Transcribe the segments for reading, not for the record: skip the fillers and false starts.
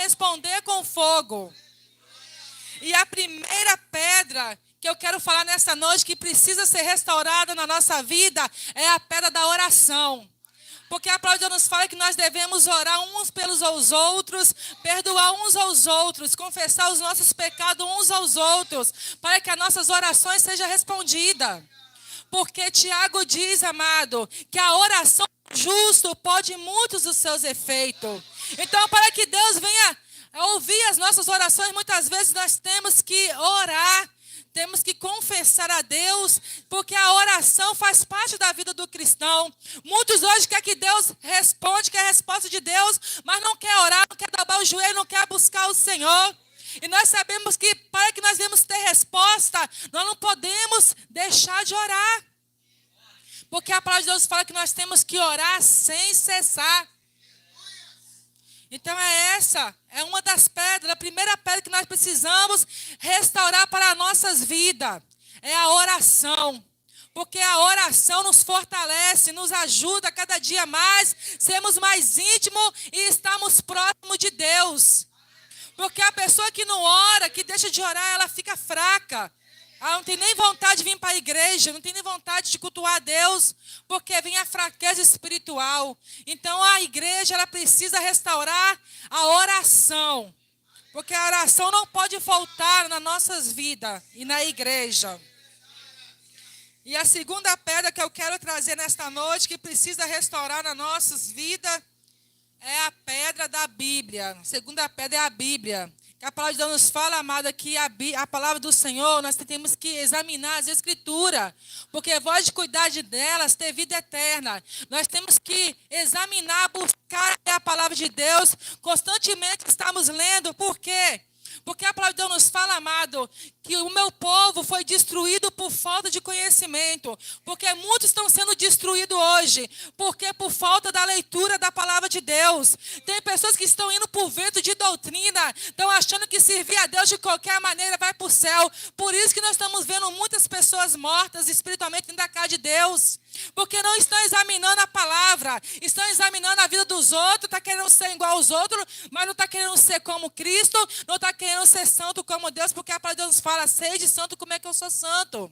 responder com fogo. E a primeira pedra que eu quero falar nessa noite, que precisa ser restaurada na nossa vida, é a pedra da oração. Porque a palavra de Deus nos fala que nós devemos orar uns pelos outros, perdoar uns aos outros, confessar os nossos pecados uns aos outros, para que as nossas orações sejam respondidas. Porque Tiago diz, amado, que a oração do justo pode muitos dos seus efeitos. Então, para que Deus venha ouvir as nossas orações, muitas vezes nós temos que orar. Temos que confessar a Deus, porque a oração faz parte da vida do cristão. Muitos hoje querem que Deus responda, quer a resposta de Deus, mas não quer orar, não quer dobrar o joelho, não quer buscar o Senhor. E nós sabemos que para que nós venhamos ter resposta, nós não podemos deixar de orar. Porque a palavra de Deus fala que nós temos que orar sem cessar. Então essa é uma das pedras, a primeira pedra que nós precisamos restaurar para as nossas vidas. É a oração. Porque a oração nos fortalece, nos ajuda cada dia mais, sermos mais íntimos e estamos próximos de Deus. Porque a pessoa que não ora, que deixa de orar, ela fica fraca. Ela não tem nem vontade de vir para a igreja, não tem nem vontade de cultuar a Deus, porque vem a fraqueza espiritual. Então a igreja ela precisa restaurar a oração, porque a oração não pode faltar nas nossas vidas e na igreja. E a segunda pedra que eu quero trazer nesta noite, que precisa restaurar nas nossas vidas, é a pedra da Bíblia. A segunda pedra é a Bíblia. Que a palavra de Deus nos fala, amada, que a palavra do Senhor, nós temos que examinar as Escrituras, porque vós de cuidar delas, ter vida eterna. Nós temos que examinar, buscar a palavra de Deus, constantemente estamos lendo. Por quê? Porque a palavra de Deus nos fala, amado, que o meu povo foi destruído por falta de conhecimento. Porque muitos estão sendo destruídos hoje. Porque por falta da leitura da palavra de Deus. Tem pessoas que estão indo por vento de doutrina. Estão achando que servir a Deus de qualquer maneira vai para o céu. Por isso que nós estamos vendo muitas pessoas mortas espiritualmente dentro da casa de Deus. Porque não estão examinando a palavra. Estão examinando a vida dos outros. Está querendo ser igual aos outros. Mas não está querendo ser como Cristo. Não está querendo ser santo como Deus. Porque a palavra de Deus nos fala, seja santo como é que eu sou santo.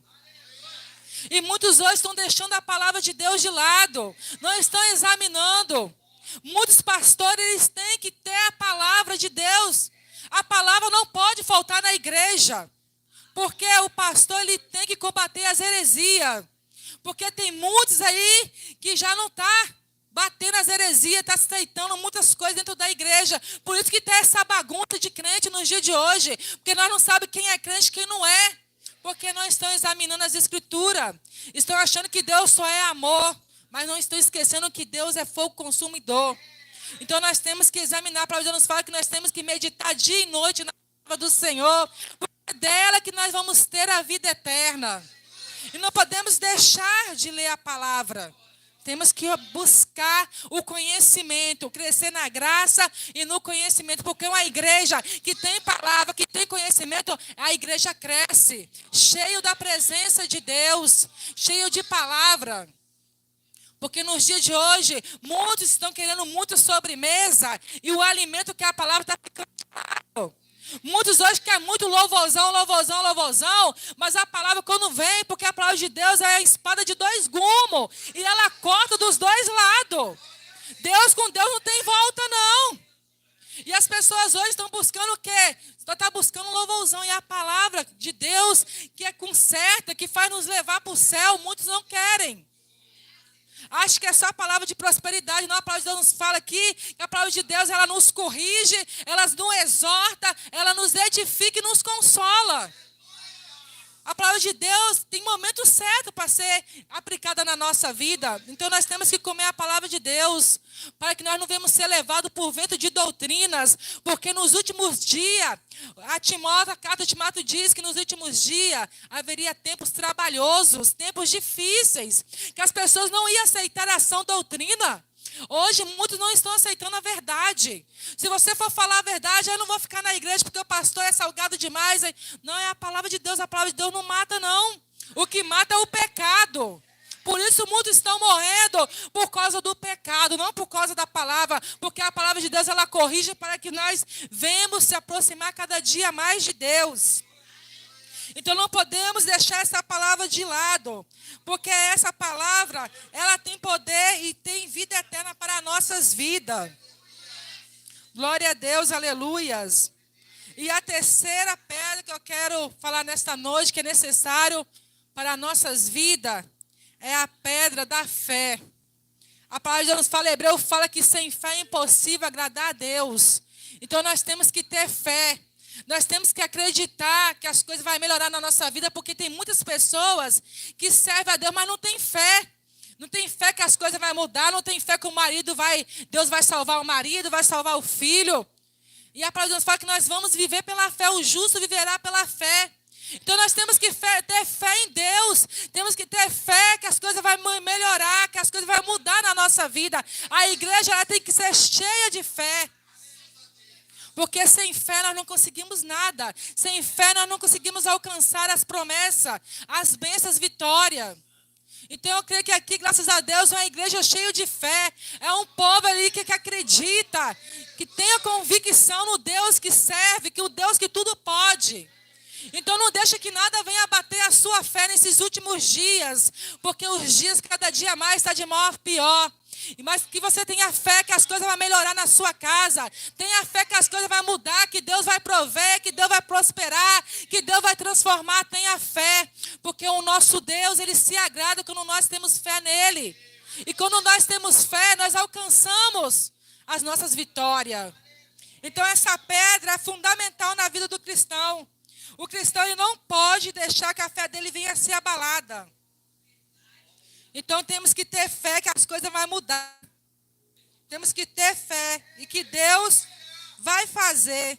E muitos hoje estão deixando a palavra de Deus de lado. Não estão examinando. Muitos pastores eles têm que ter a palavra de Deus. A palavra não pode faltar na igreja. Porque o pastor ele tem que combater as heresias. Porque tem muitos aí que já não está batendo as heresias, está aceitando muitas coisas dentro da igreja. Por isso que tem essa bagunça de crente nos dias de hoje. Porque nós não sabemos quem é crente e quem não é. Porque não estão examinando as Escrituras. Estão achando que Deus só é amor. Mas não estão esquecendo que Deus é fogo consumidor. Então nós temos que examinar. A palavra de Deus nos fala que nós temos que meditar dia e noite na palavra do Senhor. Porque é dela que nós vamos ter a vida eterna. E não podemos deixar de ler a palavra. Temos que buscar o conhecimento, crescer na graça e no conhecimento. Porque uma igreja que tem palavra, que tem conhecimento, a igreja cresce. Cheio da presença de Deus, cheio de palavra. Porque nos dias de hoje, muitos estão querendo muito sobremesa e o alimento que é a palavra está ficando caro. Muitos hoje querem muito louvorzão, louvorzão, louvorzão, mas a palavra quando vem, porque a palavra de Deus é a espada de dois gumes, e ela corta dos dois lados. Deus com Deus não tem volta, não. E as pessoas hoje estão buscando o quê? Estão buscando um louvorzão, e a palavra de Deus, que é conserta, que faz nos levar para o céu, muitos não querem. Acho que é só a palavra de prosperidade. Não, a palavra de Deus nos fala aqui que a palavra de Deus ela nos corrige, ela nos exorta, ela nos edifica e nos consola. A palavra de Deus tem momento certo para ser aplicada na nossa vida. Então nós temos que comer a palavra de Deus, para que nós não venhamos ser levados por vento de doutrinas, porque nos últimos dias, a carta de Timóteo diz que nos últimos dias haveria tempos trabalhosos, tempos difíceis, que as pessoas não iam aceitar a sã doutrina. Hoje, muitos não estão aceitando a verdade. Se você for falar a verdade, eu não vou ficar na igreja porque o pastor é salgado demais. Não, é a palavra de Deus. A palavra de Deus não mata, não. O que mata é o pecado. Por isso muitos estão morrendo por causa do pecado, não por causa da palavra, porque a palavra de Deus ela corrige para que nós venhamos se aproximar cada dia mais de Deus. Então não podemos deixar essa palavra de lado, porque essa palavra, ela tem poder e tem vida eterna para as nossas vidas. Glória a Deus, aleluias. E a terceira pedra que eu quero falar nesta noite, que é necessário para as nossas vidas, é a pedra da fé. A palavra de Deus fala, Hebreu fala que sem fé é impossível agradar a Deus. Então nós temos que ter fé. Nós temos que acreditar que as coisas vão melhorar na nossa vida, porque tem muitas pessoas que servem a Deus, mas não tem fé. Não tem fé que as coisas vão mudar, não tem fé que Deus vai salvar o marido, vai salvar o filho. E a palavra de Deus fala que nós vamos viver pela fé, o justo viverá pela fé. Então nós temos que ter fé em Deus, temos que ter fé que as coisas vão melhorar, que as coisas vão mudar na nossa vida. A igreja ela tem que ser cheia de fé. Porque sem fé nós não conseguimos nada. Sem fé nós não conseguimos alcançar as promessas, as bênçãos, vitória. Então eu creio que aqui, graças a Deus, é uma igreja cheia de fé. É um povo ali que acredita, que tem a convicção no Deus que serve, que o Deus que tudo pode. Então não deixa que nada venha abater a sua fé nesses últimos dias, porque os dias cada dia mais está de mal a pior. Mas que você tenha fé que as coisas vão melhorar na sua casa. Tenha fé que as coisas vão mudar, que Deus vai prover, que Deus vai prosperar, que Deus vai transformar. Tenha fé, porque o nosso Deus, Ele se agrada quando nós temos fé nele. E quando nós temos fé, nós alcançamos as nossas vitórias. Então essa pedra é fundamental na vida do cristão. O cristão ele não pode deixar que a fé dele venha a ser abalada. Então temos que ter fé que as coisas vão mudar. Temos que ter fé e que Deus vai fazer.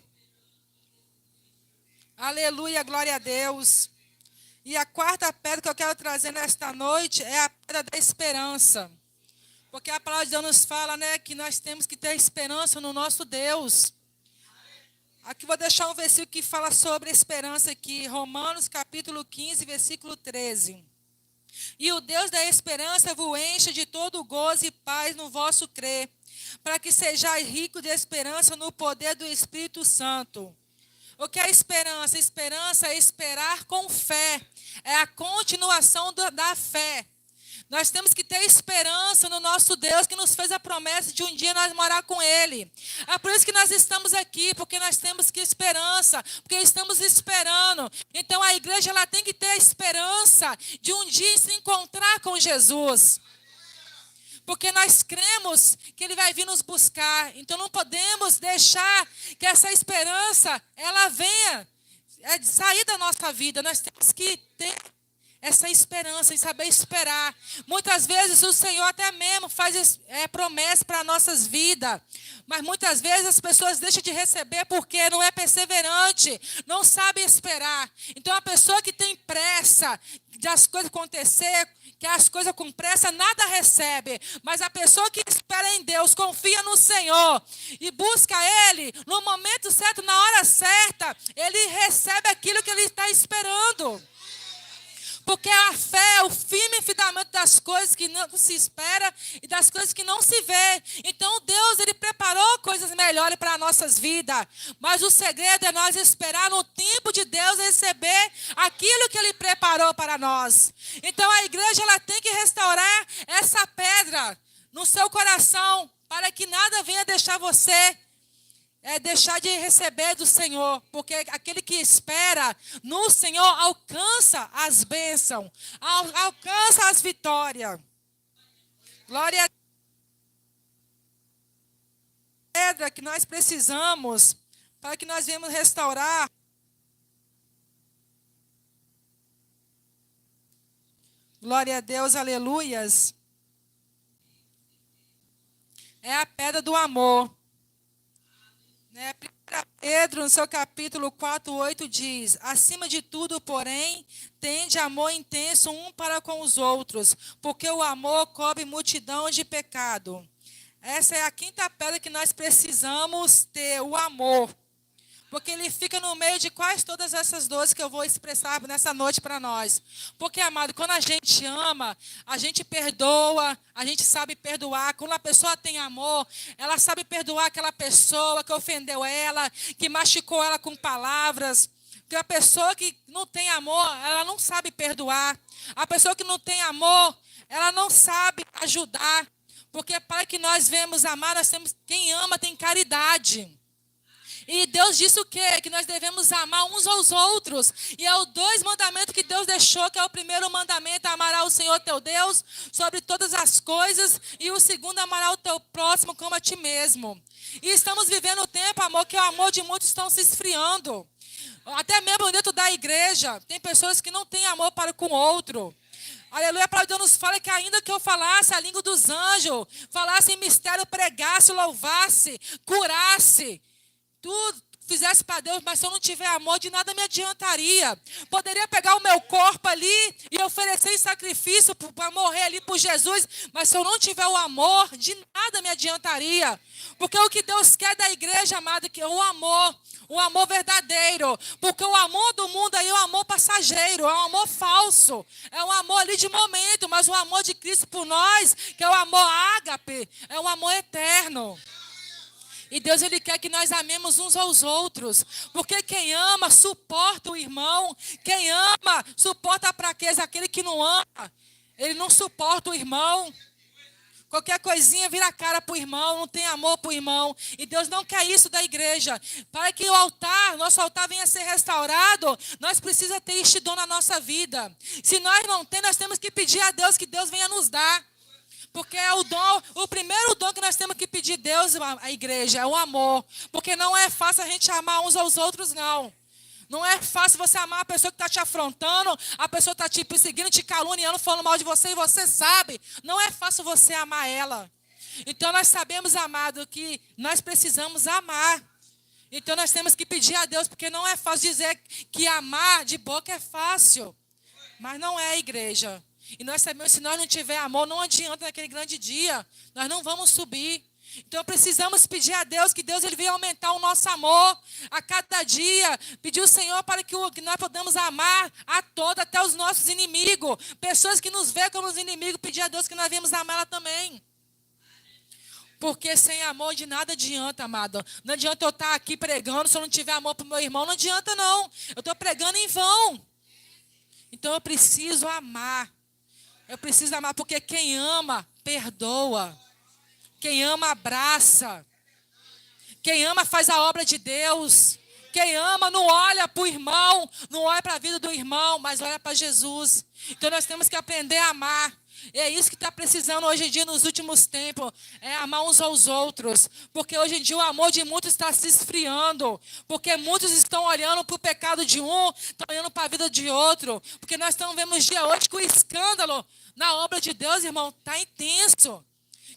Aleluia, glória a Deus. E a quarta pedra que eu quero trazer nesta noite é a pedra da esperança. Porque a palavra de Deus nos fala, né, que nós temos que ter esperança no nosso Deus. Aqui vou deixar um versículo que fala sobre a esperança aqui. Romanos capítulo 15, versículo 13. E o Deus da esperança vos encha de todo gozo e paz no vosso crer, para que sejais ricos de esperança no poder do Espírito Santo. O que é esperança? Esperança é esperar com fé. É a continuação da fé. Nós temos que ter esperança no nosso Deus que nos fez a promessa de um dia nós morar com Ele. É por isso que nós estamos aqui, porque nós temos que esperança, porque estamos esperando. Então a igreja ela tem que ter a esperança de um dia se encontrar com Jesus. Porque nós cremos que Ele vai vir nos buscar. Então não podemos deixar que essa esperança ela venha sair da nossa vida. Nós temos que ter essa esperança, em saber esperar. Muitas vezes o Senhor até mesmo faz promessa para nossas vidas. Mas muitas vezes as pessoas deixam de receber porque não é perseverante, não sabe esperar. Então a pessoa que tem pressa de as coisas acontecer, que as coisas com pressa, nada recebe. Mas a pessoa que espera em Deus, confia no Senhor e busca Ele, no momento certo, na hora certa, ele recebe aquilo que ele está esperando. Porque a fé é o firme fundamento das coisas que não se espera e das coisas que não se vê. Então Deus, Ele preparou coisas melhores para as nossas vidas. Mas o segredo é nós esperar no tempo de Deus receber aquilo que Ele preparou para nós. Então a igreja ela tem que restaurar essa pedra no seu coração para que nada venha deixar você deixar de receber do Senhor, porque aquele que espera no Senhor alcança as bênçãos, alcança as vitórias. Glória a Deus. Pedra que nós precisamos para que nós venhamos restaurar. Glória a Deus, aleluias. É a pedra do amor. Pedro, no seu capítulo 4:8 diz: acima de tudo, porém, tende amor intenso um para com os outros, porque o amor cobre multidão de pecado. Essa é a quinta pedra que nós precisamos ter, o amor. Porque ele fica no meio de quais todas essas dores que eu vou expressar nessa noite para nós. Porque, amado, quando a gente ama, a gente perdoa, a gente sabe perdoar. Quando a pessoa tem amor, ela sabe perdoar aquela pessoa que ofendeu ela, que machucou ela com palavras. Porque a pessoa que não tem amor, ela não sabe perdoar. A pessoa que não tem amor, ela não sabe ajudar. Porque para que nós venhamos amar, nós temos, quem ama tem caridade. E Deus disse o quê? Que nós devemos amar uns aos outros. E é os dois mandamentos que Deus deixou, que é o primeiro mandamento, amará o Senhor teu Deus sobre todas as coisas. E o segundo, amará o teu próximo como a ti mesmo. E estamos vivendo o tempo, amor, que o amor de muitos estão se esfriando. Até mesmo dentro da igreja, tem pessoas que não têm amor para com o outro. Aleluia, a palavra de Deus nos fala que ainda que eu falasse a língua dos anjos, falasse em mistério, pregasse, louvasse, curasse, tudo fizesse para Deus, mas se eu não tiver amor, de nada me adiantaria. Poderia pegar o meu corpo ali e oferecer em sacrifício para morrer ali por Jesus, mas se eu não tiver o amor, de nada me adiantaria. Porque o que Deus quer da igreja, amado, que é o amor verdadeiro. Porque o amor do mundo aí é um amor passageiro, é um amor falso, é um amor ali de momento, mas o amor de Cristo por nós, que é o amor ágape, é um amor eterno. E Deus, Ele quer que nós amemos uns aos outros. Porque quem ama, suporta o irmão. Quem ama, suporta a fraqueza. Aquele que não ama, ele não suporta o irmão. Qualquer coisinha vira a cara para o irmão, não tem amor para o irmão. E Deus não quer isso da igreja. Para que o altar, nosso altar venha a ser restaurado, nós precisamos ter este dom na nossa vida. Se nós não temos, nós temos que pedir a Deus que Deus venha nos dar. Porque é o dom, o primeiro dom que nós temos que pedir a Deus, a igreja, é o amor. Porque não é fácil a gente amar uns aos outros, não. Não é fácil você amar a pessoa que está te afrontando, a pessoa está te perseguindo, te caluniando, falando mal de você, e você sabe. Não é fácil você amar ela. Então nós sabemos, amado, que nós precisamos amar. Então nós temos que pedir a Deus, porque não é fácil dizer que amar de boca é fácil. Mas não é, igreja. E nós sabemos que se nós não tiver amor, não adianta naquele grande dia. Nós não vamos subir. Então precisamos pedir a Deus que Deus ele venha aumentar o nosso amor a cada dia. Pedir ao Senhor para que nós podamos amar a todos, até os nossos inimigos. Pessoas que nos veem como os inimigos, pedir a Deus que nós venhamos amá-la também. Porque sem amor de nada adianta, amado. Não adianta eu estar aqui pregando se eu não tiver amor para o meu irmão. Não adianta não. Eu estou pregando em vão. Então eu preciso amar. Eu preciso amar, porque quem ama, perdoa. Quem ama, abraça. Quem ama, faz a obra de Deus. Quem ama, não olha para o irmão, não olha para a vida do irmão, mas olha para Jesus. Então nós temos que aprender a amar. E é isso que está precisando hoje em dia, nos últimos tempos, é amar uns aos outros. Porque hoje em dia o amor de muitos está se esfriando. Porque muitos estão olhando para o pecado de um, estão olhando para a vida de outro. Porque nós estamos vendo os dias hoje que o escândalo na obra de Deus, irmão, está intenso.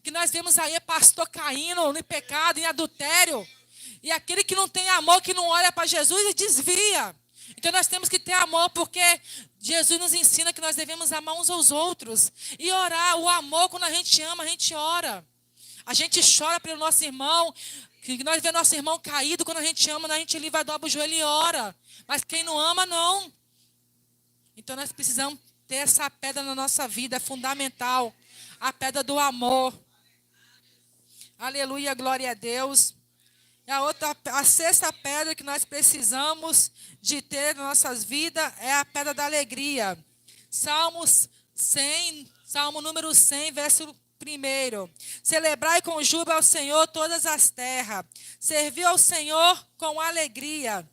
Que nós vemos aí pastor caindo no pecado, em adultério. E aquele que não tem amor, que não olha para Jesus, ele desvia. Então nós temos que ter amor, porque Jesus nos ensina que nós devemos amar uns aos outros. E orar, o amor, quando a gente ama, a gente ora. A gente chora pelo nosso irmão. Que nós vemos nosso irmão caído, quando a gente ama, a gente ali vai dobra o joelho e ora. Mas quem não ama, não. Então nós precisamos ter essa pedra na nossa vida, é fundamental. A pedra do amor. Aleluia, glória a Deus. A sexta pedra que nós precisamos de ter nas nossas vidas é a pedra da alegria. Salmo número 100, verso 1. Celebrai com júbilo ao Senhor todas as terras. Serviu ao Senhor com alegria.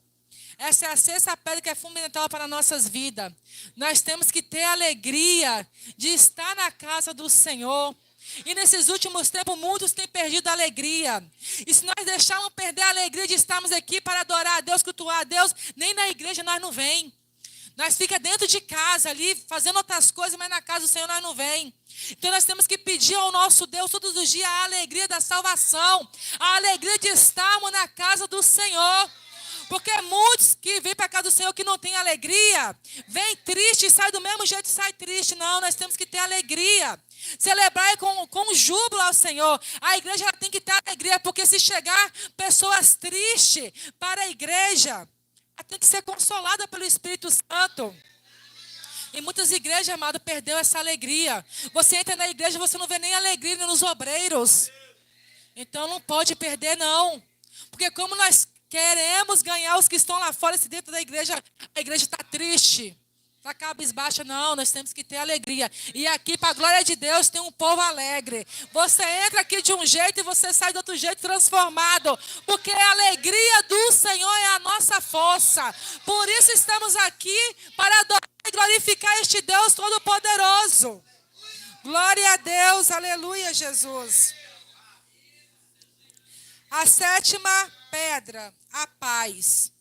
Essa é a sexta pedra que é fundamental para nossas vidas. Nós temos que ter alegria de estar na casa do Senhor. E nesses últimos tempos, muitos têm perdido a alegria. E se nós deixarmos perder a alegria de estarmos aqui para adorar a Deus, cultuar a Deus, nem na igreja nós não vem. Nós fica dentro de casa ali, fazendo outras coisas, mas na casa do Senhor nós não vem. Então nós temos que pedir ao nosso Deus todos os dias a alegria da salvação. A alegria de estarmos na casa do Senhor. Porque muitos que vêm para a casa do Senhor que não têm alegria, vêm triste e saem do mesmo jeito e sai triste. Não, nós temos que ter alegria. Celebrar com júbilo ao Senhor. A igreja ela tem que ter alegria, porque se chegar pessoas tristes para a igreja, ela tem que ser consolada pelo Espírito Santo. E muitas igrejas, amado, perdeu essa alegria. Você entra na igreja e você não vê nem alegria nos obreiros. Então não pode perder, não. Porque como nós queremos ganhar os que estão lá fora, se dentro da igreja, a igreja está triste. Está cabisbaixa, não, nós temos que ter alegria. E aqui, para a glória de Deus, tem um povo alegre. Você entra aqui de um jeito e você sai de outro jeito transformado. Porque a alegria do Senhor é a nossa força. Por isso estamos aqui para adorar e glorificar este Deus Todo-Poderoso. Glória a Deus, aleluia, Jesus. A sétima pedra, a paz.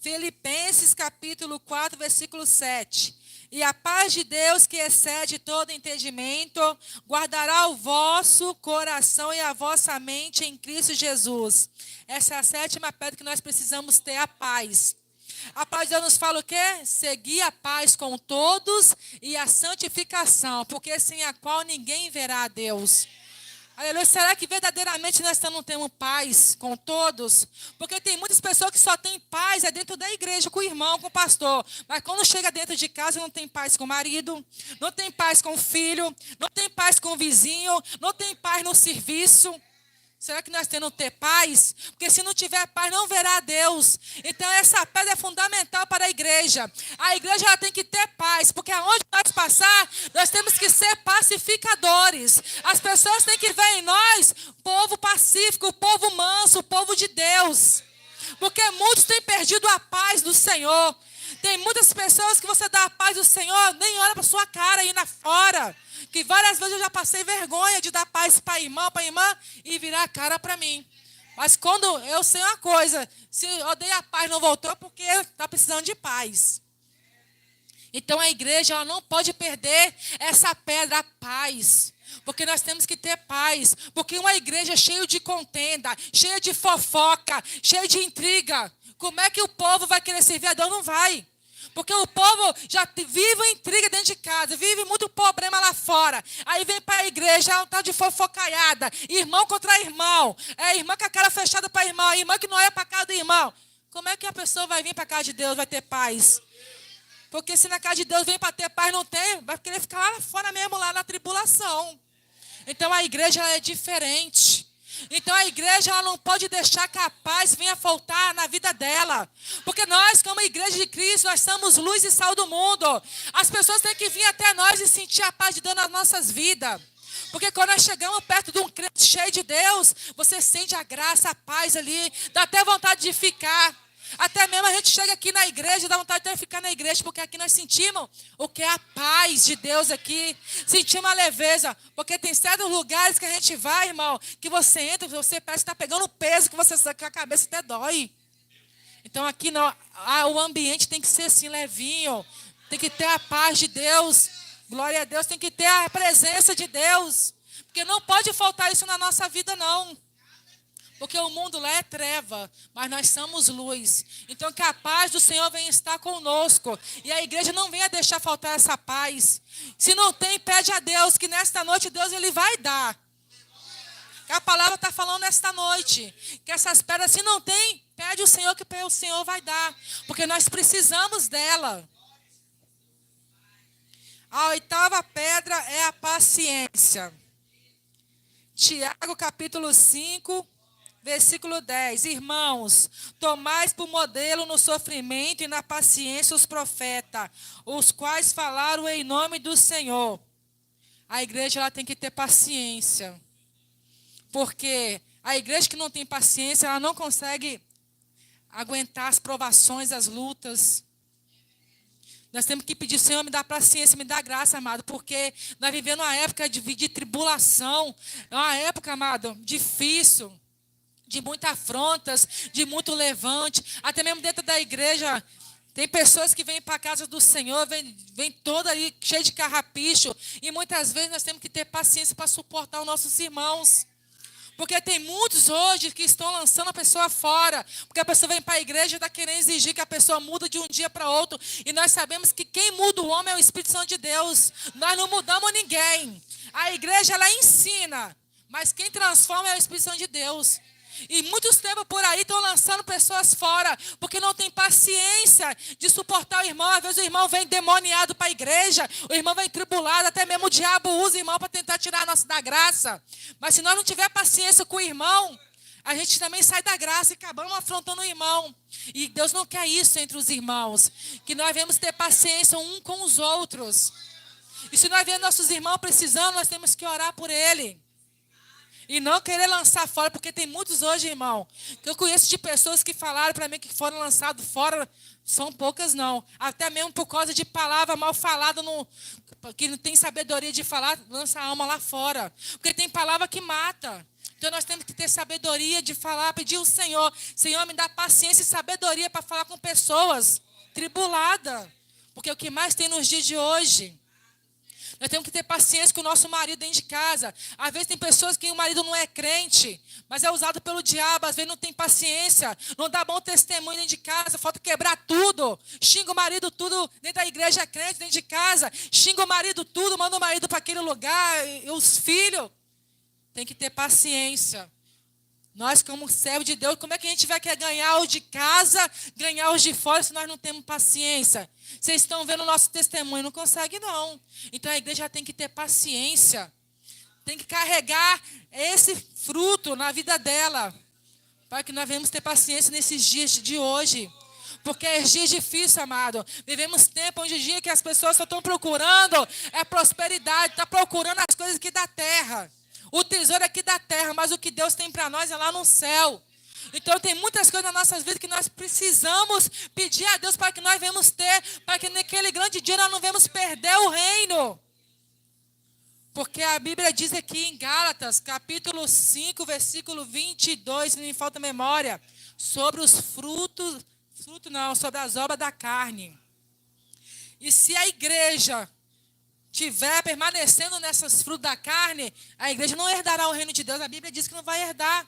Filipenses capítulo 4, versículo 7. E a paz de Deus, que excede todo entendimento, guardará o vosso coração e a vossa mente em Cristo Jesus. Essa é a sétima pedra que nós precisamos ter, a paz. A paz de Deus nos fala o quê? Seguir a paz com todos e a santificação, porque sem a qual ninguém verá a Deus. Aleluia. Será que verdadeiramente nós não temos paz com todos? Porque tem muitas pessoas que só têm paz dentro da igreja, com o irmão, com o pastor. Mas quando chega dentro de casa, não tem paz com o marido, não tem paz com o filho, não tem paz com o vizinho, não tem paz no serviço. Será que nós temos que ter paz? Porque se não tiver paz, não verá a Deus. Então essa pedra é fundamental para a igreja. A igreja ela tem que ter paz, porque aonde nós passar, nós temos que ser pacificadores. As pessoas têm que ver em nós povo pacífico, povo manso, povo de Deus. Porque muitos têm perdido a paz do Senhor. Tem muitas pessoas que você dá a paz do Senhor, nem olha para sua cara aí na fora. Que várias vezes eu já passei vergonha de dar paz para irmã e virar a cara para mim. Mas quando eu sei uma coisa, se eu dei a paz e não voltou, é porque está precisando de paz. Então a igreja ela não pode perder essa pedra, a paz. Porque nós temos que ter paz. Porque uma igreja cheia de contenda, cheia de fofoca, cheia de intriga, como é que o povo vai querer servir a Deus? Não vai. Porque o povo já vive intriga dentro de casa, vive muito problema lá fora. Aí vem para a igreja, é um tal de fofocaiada, irmão contra irmão. É irmã com a cara fechada para irmão, irmã que não é para a casa do irmão. Como é que a pessoa vai vir para a casa de Deus, vai ter paz? Porque se na casa de Deus vem para ter paz, não tem, vai querer ficar lá fora mesmo, lá na tribulação. Então a igreja ela é diferente. Então a igreja ela não pode deixar que a paz venha faltar na vida dela. Porque nós, como igreja de Cristo, nós somos luz e sal do mundo. As pessoas têm que vir até nós e sentir a paz de Deus nas nossas vidas. Porque quando nós chegamos perto de um crente cheio de Deus, você sente a graça, a paz ali, dá até vontade de ficar. Até mesmo a gente chega aqui na igreja, dá vontade de ficar na igreja, porque aqui nós sentimos o que é a paz de Deus aqui. Sentimos a leveza, porque tem certos lugares que a gente vai, irmão, que você entra, você parece que está pegando peso, que você que a cabeça até dói. Então aqui não, o ambiente tem que ser assim, levinho, tem que ter a paz de Deus, glória a Deus, tem que ter a presença de Deus, porque não pode faltar isso na nossa vida não. Porque o mundo lá é treva, mas nós somos luz. Então que a paz do Senhor venha estar conosco. E a igreja não venha deixar faltar essa paz. Se não tem, pede a Deus, que nesta noite Deus ele vai dar. Que a palavra está falando nesta noite. Que essas pedras, se não tem, pede o Senhor, que o Senhor vai dar. Porque nós precisamos dela. A oitava pedra é a paciência. Tiago capítulo 5. Versículo 10. Irmãos, tomais por modelo no sofrimento e na paciência os profetas, os quais falaram em nome do Senhor. A igreja ela tem que ter paciência. Porque a igreja que não tem paciência, ela não consegue aguentar as provações, as lutas. Nós temos que pedir, Senhor, me dá paciência, me dá graça, amado, porque nós vivemos uma época de tribulação, é uma época, amado, difícil, de muitas afrontas, de muito levante, até mesmo dentro da igreja, tem pessoas que vêm para a casa do Senhor, vem toda ali cheia de carrapicho, e muitas vezes nós temos que ter paciência para suportar os nossos irmãos, Porque tem muitos hoje que estão lançando a pessoa fora. Porque a pessoa vem para a igreja e está querendo exigir que a pessoa muda de um dia para outro. E nós sabemos que quem muda o homem é o Espírito Santo de Deus. Nós não mudamos ninguém. A igreja, ela ensina. Mas quem transforma é o Espírito Santo de Deus. E muitos tempos por aí estão lançando pessoas fora, porque não tem paciência de suportar o irmão. Às vezes o irmão vem demoniado para a igreja, o irmão vem tribulado, até mesmo o diabo usa o irmão para tentar tirar nós da graça. Mas se nós não tiver paciência com o irmão, a gente também sai da graça e acabamos afrontando o irmão. E Deus não quer isso entre os irmãos, que nós devemos ter paciência um com os outros. E se nós vemos nossos irmãos precisando, nós temos que orar por ele. E não querer lançar fora, porque tem muitos hoje, irmão, que eu conheço de pessoas que falaram para mim que foram lançados fora, são poucas não. Até mesmo por causa de palavra mal falada, que não tem sabedoria de falar, lança a alma lá fora. Porque tem palavra que mata. Então nós temos que ter sabedoria de falar, pedir ao Senhor, Senhor, me dá paciência e sabedoria para falar com pessoas tribuladas. Porque é o que mais tem nos dias de hoje. Nós temos que ter paciência com o nosso marido dentro de casa. Às vezes tem pessoas que o marido não é crente, mas é usado pelo diabo. Às vezes não tem paciência, não dá bom testemunho dentro de casa, falta quebrar tudo. Xinga o marido tudo dentro da igreja, é crente dentro de casa. Xinga o marido tudo, manda o marido para aquele lugar. E os filhos, tem que ter paciência. Nós, como servo de Deus, como é que a gente vai querer ganhar os de casa, ganhar os de fora, se nós não temos paciência? Vocês estão vendo o nosso testemunho, não consegue não. Então a igreja tem que ter paciência. Tem que carregar esse fruto na vida dela. Para que nós venhamos ter paciência nesses dias de hoje. Porque é dias difíceis, amado. Vivemos tempo onde dia que as pessoas só estão procurando é prosperidade, estão procurando as coisas aqui da terra. O tesouro é aqui da terra, mas o que Deus tem para nós é lá no céu. Então tem muitas coisas nas nossas vidas que nós precisamos pedir a Deus para que nós venhamos ter, para que naquele grande dia nós não venhamos perder o reino. Porque a Bíblia diz aqui em Gálatas, capítulo 5, versículo 22, se não me falta memória, sobre os sobre as obras da carne. E se a igreja estiver permanecendo nessas frutos da carne, a igreja não herdará o reino de Deus. A Bíblia diz que não vai herdar.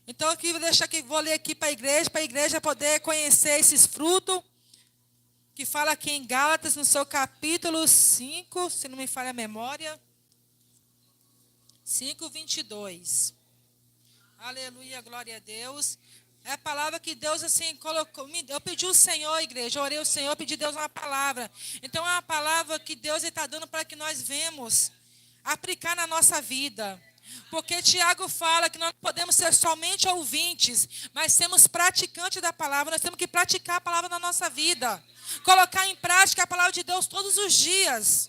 Então, aqui vou ler aqui para a igreja poder conhecer esses frutos, que fala aqui em Gálatas, no seu capítulo 5, se não me falha a memória, 5:22. Aleluia, glória a Deus. É a palavra que Deus assim colocou. Eu pedi ao Senhor, igreja, eu orei ao Senhor, pedi a Deus uma palavra. Então é uma palavra que Deus está dando para que nós venhamos aplicar na nossa vida. Porque Tiago fala que nós não podemos ser somente ouvintes, mas sermos praticantes da palavra. Nós temos que praticar a palavra na nossa vida. Colocar em prática a palavra de Deus todos os dias.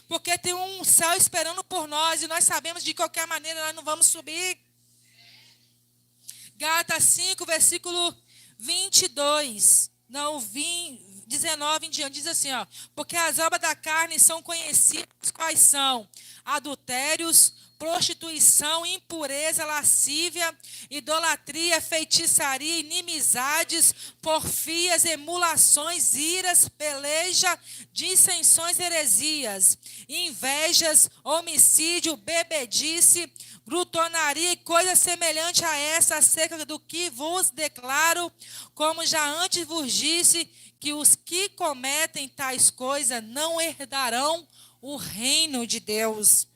Porque tem um céu esperando por nós e nós sabemos de qualquer maneira nós não vamos subir. Gálatas 5, versículo 22, 19 em diante, diz assim, ó, porque as obras da carne são conhecidas quais são: adultérios, prostituição, impureza, lascívia, idolatria, feitiçaria, inimizades, porfias, emulações, iras, peleja, dissensões, heresias, invejas, homicídio, bebedice, glutonaria e coisa semelhante a essa, acerca do que vos declaro, como já antes vos disse, que os que cometem tais coisas não herdarão o reino de Deus.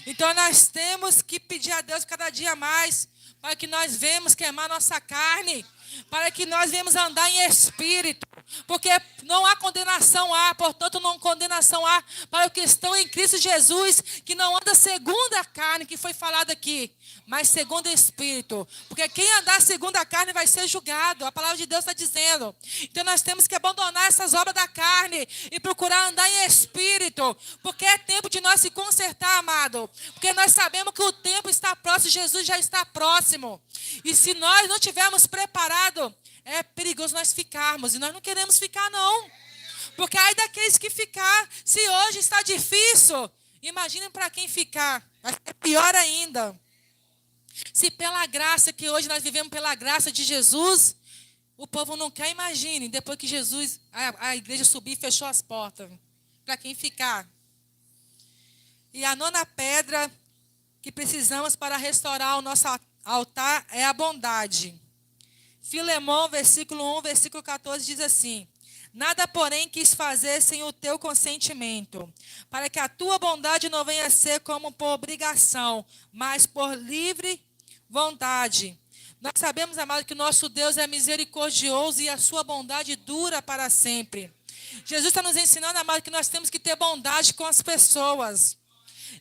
Então nós temos que pedir a Deus cada dia mais, para que nós venhamos queimar nossa carne, para que nós venhamos andar em espírito, porque não há condenação portanto não condenação para os que estão em Cristo Jesus, que não anda segundo a carne, que foi falado aqui, mas segundo o Espírito, porque quem andar segundo a carne vai ser julgado, a palavra de Deus está dizendo. Então nós temos que abandonar essas obras da carne e procurar andar em Espírito, porque é tempo de nós se consertar, amado, porque nós sabemos que o tempo está próximo, Jesus já está próximo, e se nós não tivermos preparado, é perigoso nós ficarmos, e nós não queremos ficar não, porque aí daqueles que ficar, se hoje está difícil, imaginem para quem ficar, vai ser pior ainda. Se pela graça, que hoje nós vivemos pela graça de Jesus, o povo não quer, imagine, depois que Jesus, a igreja subiu e fechou as portas, para quem ficar. E a nona pedra que precisamos para restaurar o nosso altar é a bondade. Filemão, versículo 1, versículo 14, diz assim: nada, porém, quis fazer sem o teu consentimento, para que a tua bondade não venha a ser como por obrigação, mas por livre vontade. Nós sabemos, amado, que o nosso Deus é misericordioso e a sua bondade dura para sempre. Jesus está nos ensinando, amado, que nós temos que ter bondade com as pessoas.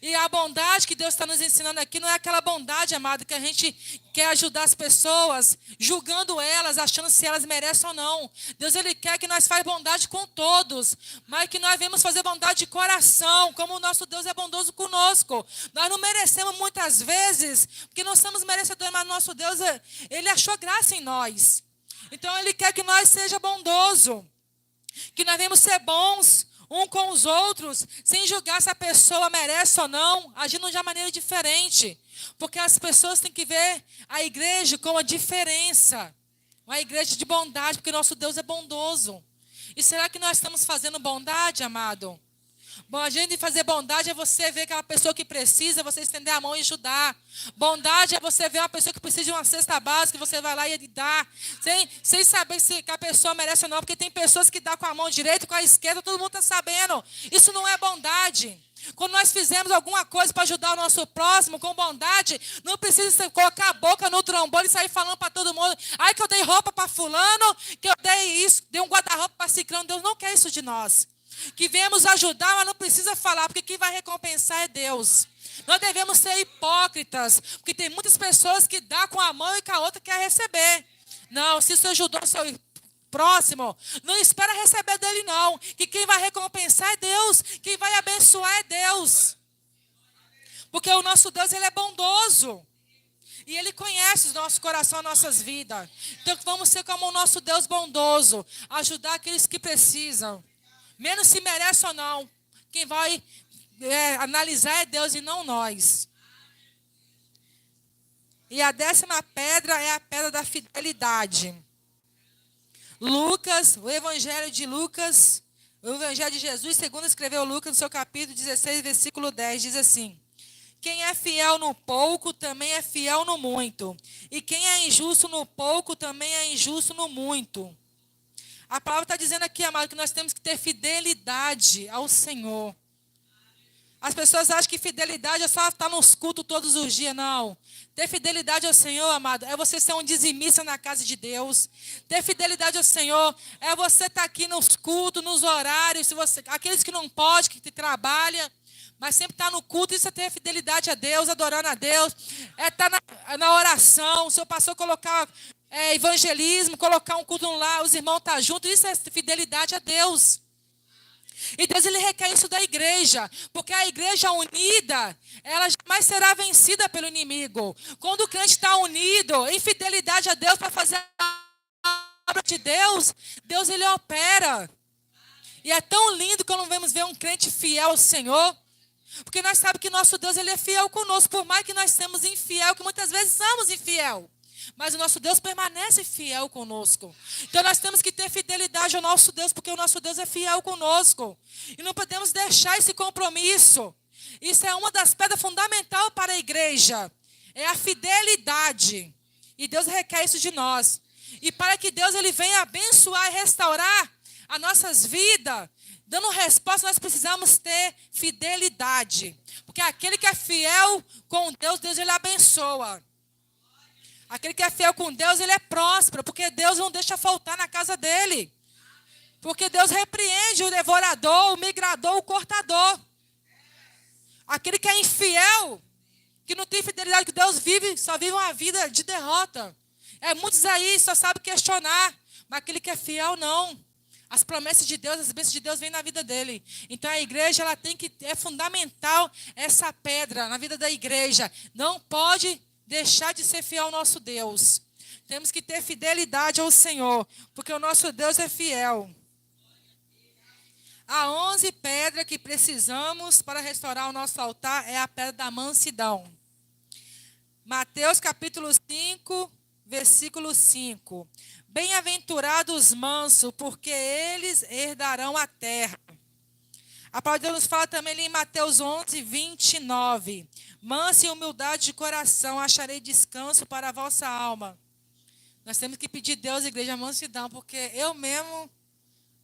E a bondade que Deus está nos ensinando aqui não é aquela bondade, amado, que a gente quer ajudar as pessoas, julgando elas, achando se elas merecem ou não. Deus, Ele quer que nós façamos bondade com todos, mas que nós venhamos fazer bondade de coração, como o nosso Deus é bondoso conosco. Nós não merecemos muitas vezes, porque não somos merecedores, mas nosso Deus, Ele achou graça em nós. Então, Ele quer que nós seja bondoso, que nós venhamos ser bons um com os outros, sem julgar se a pessoa merece ou não, agindo de uma maneira diferente. Porque as pessoas têm que ver a igreja com a diferença. Uma igreja de bondade, porque nosso Deus é bondoso. E será que nós estamos fazendo bondade, amado? Bom, a gente fazer bondade é você ver aquela pessoa que precisa, você estender a mão e ajudar. Bondade é você ver uma pessoa que precisa de uma cesta básica, você vai lá e dá. Sem saber se a pessoa merece ou não, porque tem pessoas que dão com a mão direita e com a esquerda, todo mundo está sabendo. Isso não é bondade. Quando nós fizemos alguma coisa para ajudar o nosso próximo com bondade, não precisa colocar a boca no trombone e sair falando para todo mundo: ai, que eu dei roupa para fulano, que eu dei isso, dei um guarda-roupa para ciclano. Deus não quer isso de nós. Que viemos ajudar, mas não precisa falar, porque quem vai recompensar é Deus. Nós devemos ser hipócritas, porque tem muitas pessoas que dão com a mão e com a outra quer receber. Não, se você ajudou o seu próximo, não espera receber dele não, que quem vai recompensar é Deus, quem vai abençoar é Deus. Porque o nosso Deus, Ele é bondoso. E Ele conhece o nosso coração, as nossas vidas. Então vamos ser como o nosso Deus bondoso, ajudar aqueles que precisam. Menos se merece ou não. Quem vai analisar é Deus e não nós. E a 10ª pedra é a pedra da fidelidade. Lucas, o Evangelho de Lucas, o Evangelho de Jesus, segundo escreveu Lucas, no seu capítulo 16, versículo 10, diz assim: quem é fiel no pouco, também é fiel no muito. E quem é injusto no pouco, também é injusto no muito. A palavra está dizendo aqui, amado, que nós temos que ter fidelidade ao Senhor. As pessoas acham que fidelidade é só estar nos cultos todos os dias. Não. Ter fidelidade ao Senhor, amado, é você ser um dizimista na casa de Deus. Ter fidelidade ao Senhor é você estar aqui nos cultos, nos horários. Aqueles que não podem, que trabalham, mas sempre estar no culto, isso é ter fidelidade a Deus, adorando a Deus. É estar na oração, o seu pastor colocar evangelismo, colocar um culto lá, os irmãos estão juntos, isso é fidelidade a Deus. E Deus, Ele requer isso da igreja, porque a igreja unida, ela jamais será vencida pelo inimigo. Quando o crente está unido, em fidelidade a Deus, para fazer a obra de Deus, Deus, Ele opera. E é tão lindo quando vemos ver um crente fiel ao Senhor, porque nós sabemos que nosso Deus, Ele é fiel conosco, por mais que nós sejamos infiel, que muitas vezes somos infiel. Mas o nosso Deus permanece fiel conosco. Então nós temos que ter fidelidade ao nosso Deus, porque o nosso Deus é fiel conosco. E não podemos deixar esse compromisso. Isso é uma das pedras fundamentais para a igreja. É a fidelidade. E Deus requer isso de nós. E para que Deus, Ele venha abençoar e restaurar as nossas vidas, dando resposta, nós precisamos ter fidelidade. Porque aquele que é fiel com Deus, Deus, Ele abençoa. Aquele que é fiel com Deus, ele é próspero, porque Deus não deixa faltar na casa dele. Porque Deus repreende o devorador, o migrador, o cortador. Aquele que é infiel, que não tem fidelidade com Deus, só vive uma vida de derrota. Muitos aí só sabem questionar, mas aquele que é fiel, não. As promessas de Deus, as bênçãos de Deus vêm na vida dele. Então a igreja, ela tem que, é fundamental essa pedra na vida da igreja. Não pode deixar de ser fiel ao nosso Deus. Temos que ter fidelidade ao Senhor, porque o nosso Deus é fiel. A 11 pedra que precisamos para restaurar o nosso altar é a pedra da mansidão. Mateus capítulo 5, versículo 5. Bem-aventurados os mansos, porque eles herdarão a terra. A palavra de Deus nos fala também ali em Mateus 11, 29. Mansa e humildade de coração, acharei descanso para a vossa alma. Nós temos que pedir a Deus, igreja, mansidão, porque eu mesmo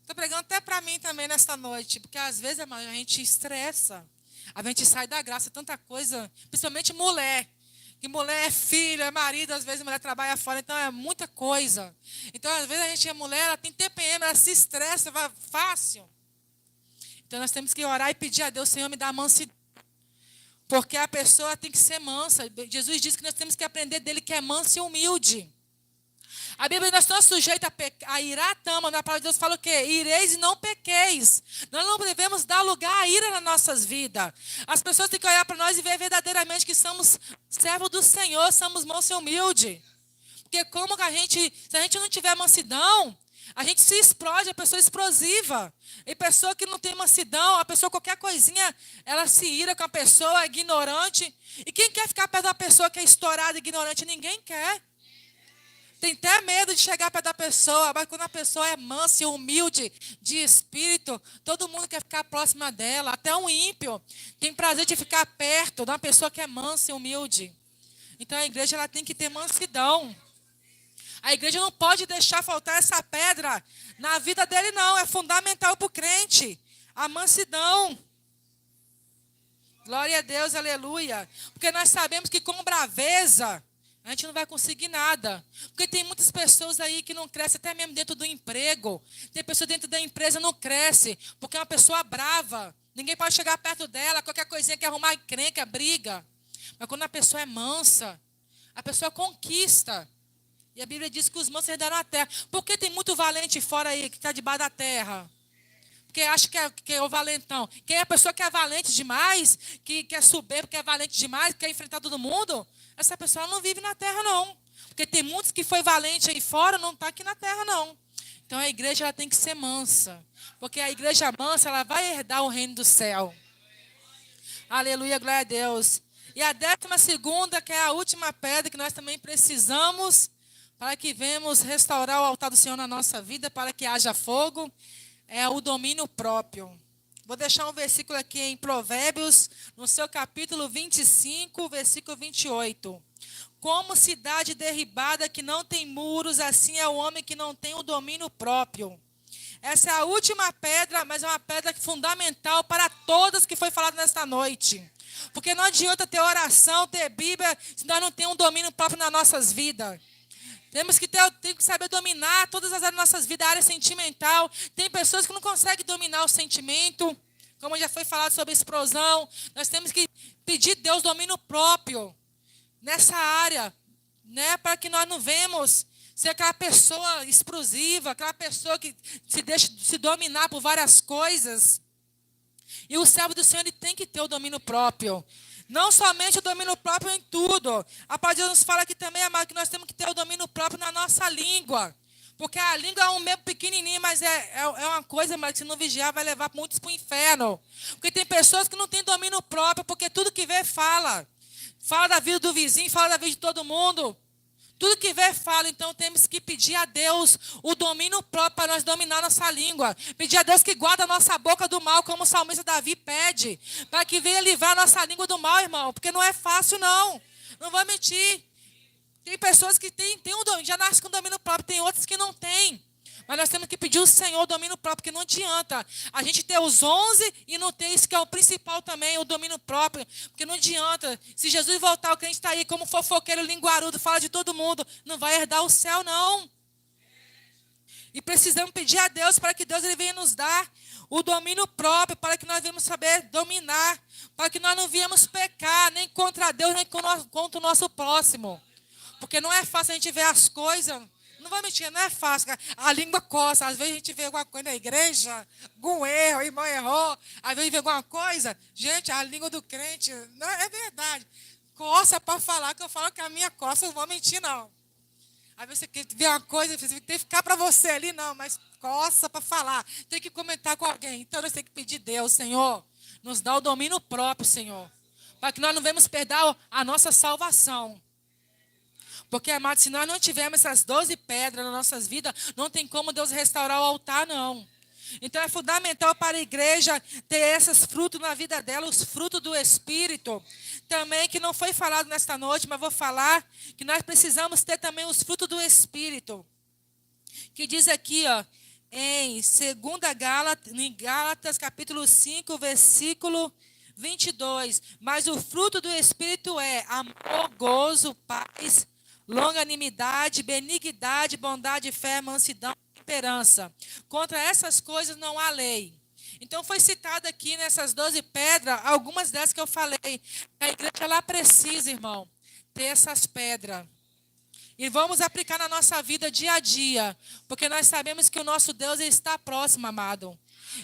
estou pregando até para mim também nesta noite, porque às vezes a gente estressa, a gente sai da graça, tanta coisa, principalmente mulher. Que mulher é filho, é marido, às vezes a mulher trabalha fora, então é muita coisa. Então, às vezes a gente é mulher, ela tem TPM, ela se estressa, vai fácil. Então, nós temos que orar e pedir a Deus, Senhor, me dá mansidão. Porque a pessoa tem que ser mansa. Jesus disse que nós temos que aprender dele que é manso e humilde. A Bíblia, nós estamos sujeitos a irar, tama. Na palavra de Deus fala o quê? Ireis e não pequeis. Nós não devemos dar lugar à ira nas nossas vidas. As pessoas têm que olhar para nós e ver verdadeiramente que somos servos do Senhor, somos mansos e humildes. Porque como que se a gente não tiver mansidão, a gente se explode, a pessoa é explosiva. E pessoa que não tem mansidão, a pessoa qualquer coisinha, ela se ira com a pessoa, é ignorante. E quem quer ficar perto da pessoa que é estourada, ignorante? Ninguém quer. Tem até medo de chegar perto da pessoa, mas quando a pessoa é mansa e humilde de espírito, todo mundo quer ficar próxima dela. Até um ímpio tem prazer de ficar perto de uma pessoa que é mansa e humilde. Então a igreja ela tem que ter mansidão. A igreja não pode deixar faltar essa pedra na vida dele, não. É fundamental para o crente. A mansidão. Glória a Deus, aleluia. Porque nós sabemos que com braveza a gente não vai conseguir nada. Porque tem muitas pessoas aí que não crescem, até mesmo dentro do emprego. Tem pessoa dentro da empresa que não cresce, porque é uma pessoa brava. Ninguém pode chegar perto dela, qualquer coisinha que arrumar encrenca, briga. Mas quando a pessoa é mansa, a pessoa conquista. E a Bíblia diz que os mansos herdarão a terra. Por que tem muito valente fora aí, que está debaixo da terra? Porque acha que é o valentão. Quem é a pessoa que é valente demais, que é soberbo, que é valente demais, que quer enfrentar todo mundo, essa pessoa não vive na terra, não. Porque tem muitos que foi valente aí fora, não está aqui na terra, não. Então a igreja ela tem que ser mansa. Porque a igreja mansa, ela vai herdar o reino do céu. Aleluia, glória a Deus. E a 12ª, que é a última pedra que nós também precisamos para que venhamos restaurar o altar do Senhor na nossa vida, para que haja fogo, é o domínio próprio. Vou deixar um versículo aqui em Provérbios, no seu capítulo 25, versículo 28. Como cidade derribada que não tem muros, assim é o homem que não tem o domínio próprio. Essa é a última pedra, mas é uma pedra fundamental para todas que foi falado nesta noite. Porque não adianta ter oração, ter Bíblia, se nós não temos um domínio próprio nas nossas vidas. Temos que saber dominar todas as áreas das nossas vidas, a área sentimental. Tem pessoas que não conseguem dominar o sentimento, como já foi falado sobre explosão. Nós temos que pedir a Deus domínio próprio nessa área, né, para que nós não venhamos ser aquela pessoa explosiva, aquela pessoa que se deixa se dominar por várias coisas. E o servo do Senhor ele tem que ter o domínio próprio. Não somente o domínio próprio em tudo. A palavra de Deus nos fala aqui também, amado, que nós temos que ter o domínio próprio na nossa língua. Porque a língua é um meio pequenininho, mas é uma coisa, mas que se não vigiar vai levar muitos para o inferno. Porque tem pessoas que não têm domínio próprio, porque tudo que vê fala. Fala da vida do vizinho, fala da vida de todo mundo. Tudo que vê fala, então temos que pedir a Deus o domínio próprio para nós dominar nossa língua. Pedir a Deus que guarda a nossa boca do mal, como o salmista Davi pede. Para que venha livrar a nossa língua do mal, irmão. Porque não é fácil, não. Não vou mentir. Tem pessoas que têm um domínio, já nascem com domínio próprio, tem outras que não têm. Mas nós temos que pedir ao Senhor o domínio próprio, porque não adianta a gente ter os 11 e não ter isso que é o principal também, o domínio próprio. Porque não adianta. Se Jesus voltar, o crente está aí como fofoqueiro, linguarudo, fala de todo mundo, não vai herdar o céu, não. E precisamos pedir a Deus para que Deus ele venha nos dar o domínio próprio, para que nós venhamos saber dominar, para que nós não viemos pecar, nem contra Deus, nem contra o nosso próximo. Porque não é fácil a gente ver as coisas. Não vou mentir, não é fácil. A língua coça. Às vezes a gente vê alguma coisa na igreja, algum erro, o irmão errou. Às vezes vê alguma coisa. Gente, a língua do crente, não é verdade. Coça para falar, que eu falo que a minha coça, não vou mentir, não. Às vezes você vê uma coisa, você tem que ficar para você ali, não, mas coça para falar. Tem que comentar com alguém. Então nós temos que pedir a Deus, Senhor, nos dá o domínio próprio, Senhor. Para que nós não venhamos perder a nossa salvação. Porque, amados, se nós não tivermos essas 12 pedras nas nossas vidas, não tem como Deus restaurar o altar, não. Então é fundamental para a igreja ter esses frutos na vida dela, os frutos do Espírito. Também que não foi falado nesta noite, mas vou falar que nós precisamos ter também os frutos do Espírito. Que diz aqui, ó, em em Gálatas capítulo 5, versículo 22. Mas o fruto do Espírito é amor, gozo, paz, longanimidade, benignidade, bondade, fé, mansidão e temperança. Contra essas coisas não há lei. Então foi citado aqui nessas 12 pedras, algumas dessas que eu falei. A igreja ela precisa, irmão, ter essas pedras. E vamos aplicar na nossa vida dia a dia, porque nós sabemos que o nosso Deus está próximo, amado.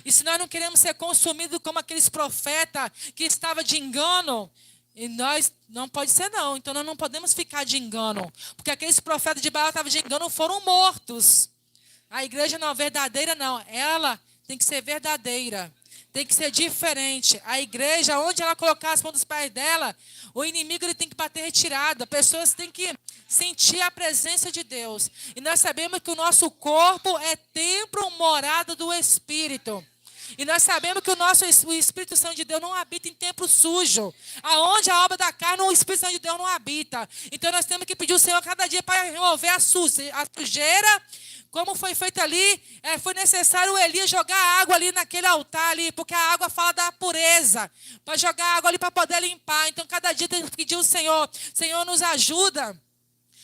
E se nós não queremos ser consumidos como aqueles profetas que estavam de engano, e nós não pode ser não, então nós não podemos ficar de engano, porque aqueles profetas de Baal estavam de engano foram mortos. A igreja não é verdadeira não, ela tem que ser verdadeira. Tem que ser diferente. A igreja, onde ela colocar as mãos dos pés dela, o inimigo ele tem que bater retirada. Pessoas têm que sentir a presença de Deus. E nós sabemos que o nosso corpo é templo, morada do Espírito. E nós sabemos que o Espírito Santo de Deus não habita em templo sujo. Aonde a obra da carne, o Espírito Santo de Deus não habita. Então nós temos que pedir ao Senhor cada dia para remover a sujeira. Como foi feito ali, foi necessário Elias jogar água ali naquele altar ali, porque a água fala da pureza, para jogar água ali para poder limpar. Então, cada dia tem que pedir ao Senhor, Senhor, nos ajuda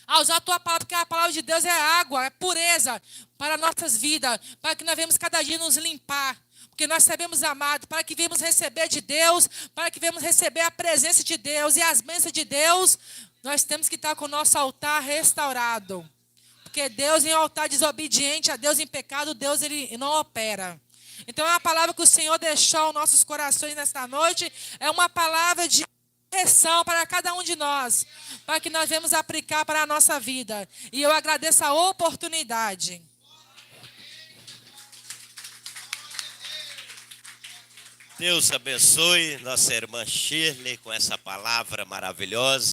a usar a Tua palavra, porque a palavra de Deus é água, é pureza para nossas vidas, para que nós venhamos cada dia nos limpar. Porque nós sabemos, amado, para que venhamos receber de Deus, para que venhamos receber a presença de Deus e as bênçãos de Deus, nós temos que estar com o nosso altar restaurado. Porque Deus em altar desobediente, a Deus em pecado, Deus ele não opera. Então é uma palavra que o Senhor deixou aos nossos corações nesta noite. É uma palavra de correção para cada um de nós. Para que nós venhamos aplicar para a nossa vida. E eu agradeço a oportunidade. Deus abençoe nossa irmã Shirley com essa palavra maravilhosa.